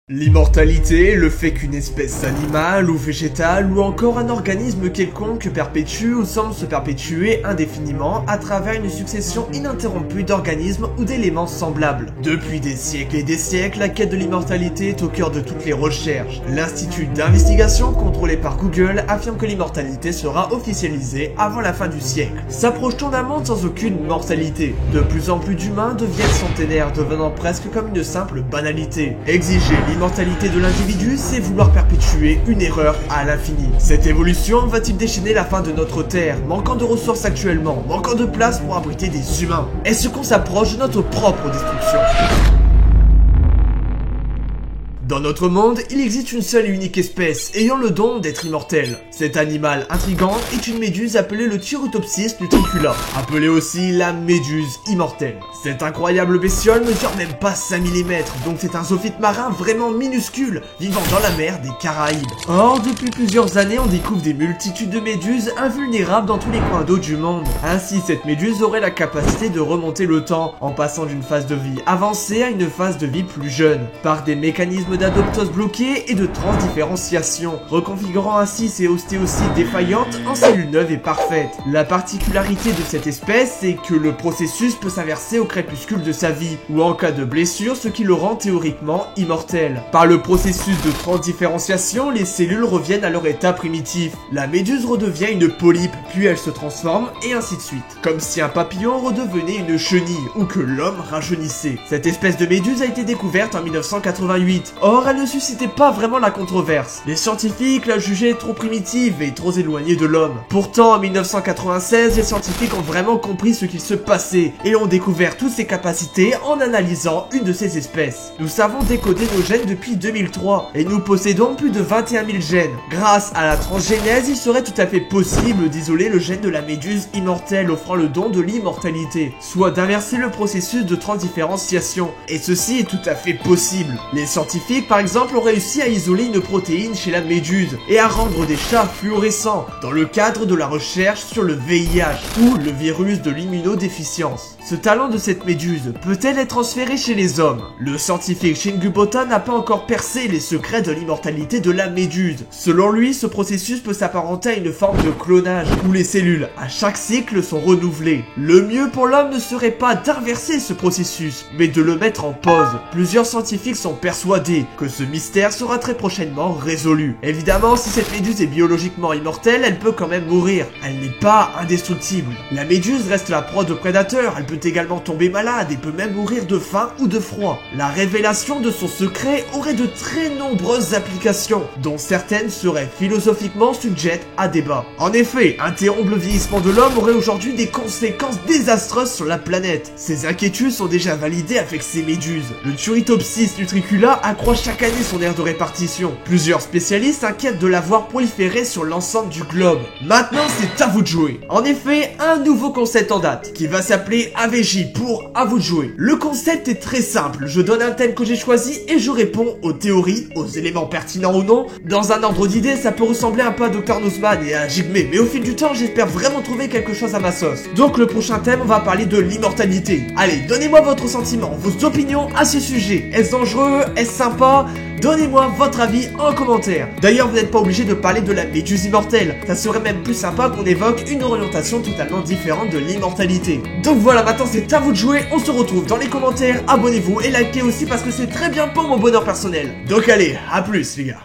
L'immortalité, le fait qu'une espèce animale ou végétale ou encore un organisme quelconque perpétue ou semble se perpétuer indéfiniment à travers une succession ininterrompue d'organismes ou d'éléments semblables. Depuis des siècles et des siècles, la quête de l'immortalité est au cœur de toutes les recherches. L'Institut d'investigation contrôlé par Google affirme que l'immortalité sera officialisée avant la fin du siècle. S'approche-t-on d'un monde sans aucune mortalité? De plus en plus d'humains deviennent centenaires, devenant presque comme une simple banalité. Exiger l'immortalité de l'individu, c'est vouloir perpétuer une erreur à l'infini. Cette évolution va-t-il déchaîner la fin de notre Terre, manquant de ressources actuellement, manquant de place pour abriter des humains? Est-ce qu'on s'approche de notre propre destruction? Dans notre monde, il existe une seule et unique espèce ayant le don d'être immortelle. Cet animal intrigant est une méduse appelée le Turritopsis nutricula, appelée aussi la méduse immortelle. Cette incroyable bestiole mesure même pas 5 mm, donc c'est un zoophyte marin vraiment minuscule, vivant dans la mer des Caraïbes. Or, depuis plusieurs années, on découvre des multitudes de méduses invulnérables dans tous les coins d'eau du monde. Ainsi, cette méduse aurait la capacité de remonter le temps, en passant d'une phase de vie avancée à une phase de vie plus jeune, par des mécanismes d'adoptose bloquée et de transdifférenciation, reconfigurant ainsi ses ostéocytes défaillantes en cellules neuves et parfaites. La particularité de cette espèce, c'est que le processus peut s'inverser au crépuscule de sa vie, ou en cas de blessure, ce qui le rend théoriquement immortel. Par le processus de transdifférenciation, les cellules reviennent à leur état primitif. La méduse redevient une polype, puis elle se transforme, et ainsi de suite. Comme si un papillon redevenait une chenille, ou que l'homme rajeunissait. Cette espèce de méduse a été découverte en 1988. Or, elle ne suscitait pas vraiment la controverse. Les scientifiques la jugeaient trop primitive et trop éloignée de l'homme. Pourtant, en 1996, les scientifiques ont vraiment compris ce qu'il se passait et ont découvert toutes ses capacités en analysant une de ces espèces. Nous savons décoder nos gènes depuis 2003 et nous possédons plus de 21 000 gènes. Grâce à la transgénèse, il serait tout à fait possible d'isoler le gène de la méduse immortelle offrant le don de l'immortalité, soit d'inverser le processus de transdifférenciation. Et ceci est tout à fait possible. Les scientifiques par exemple ont réussi à isoler une protéine chez la méduse et à rendre des chats fluorescents dans le cadre de la recherche sur le VIH ou le virus de l'immunodéficience. Ce talent de cette méduse peut-elle être transféré chez les hommes? Le scientifique Shingu Bota n'a pas encore percé les secrets de l'immortalité de la méduse. Selon lui, ce processus peut s'apparenter à une forme de clonage où les cellules à chaque cycle sont renouvelées. Le mieux pour l'homme ne serait pas d'inverser ce processus, mais de le mettre en pause. Plusieurs scientifiques sont persuadés que ce mystère sera très prochainement résolu. Évidemment, si cette méduse est biologiquement immortelle, elle peut quand même mourir. Elle n'est pas indestructible. La méduse reste la proie de prédateurs, elle peut également tomber malade et peut même mourir de faim ou de froid. La révélation de son secret aurait de très nombreuses applications, dont certaines seraient philosophiquement sujettes à débat. En effet, interrompre le vieillissement de l'homme aurait aujourd'hui des conséquences désastreuses sur la planète. Ces inquiétudes sont déjà validées avec ces méduses. Le Turritopsis nutricula accroît chaque année son aire de répartition. Plusieurs spécialistes s'inquiètent de la voir proliférer sur l'ensemble du globe. Maintenant, c'est à vous de jouer. En effet, un nouveau concept en date, qui va s'appeler AVJ pour à vous de jouer. Le concept est très simple, je donne un thème que j'ai choisi et je réponds aux théories, aux éléments pertinents ou non. Dans un ordre d'idée, ça peut ressembler un peu à Dr Nozman et à Jigme, mais au fil du temps, j'espère vraiment trouver quelque chose à ma sauce. Donc le prochain thème, on va parler de l'immortalité. Allez, donnez-moi votre sentiment, vos opinions à ce sujet. Est-ce dangereux? Est-ce sympa? Donnez-moi votre avis en commentaire. D'ailleurs, vous n'êtes pas obligé de parler de la méduse immortelle. Ça serait même plus sympa qu'on évoque une orientation totalement différente de l'immortalité. Donc voilà, maintenant c'est à vous de jouer. On se retrouve dans les commentaires. Abonnez-vous et likez aussi parce que c'est très bien pour mon bonheur personnel. Donc allez, à plus les gars.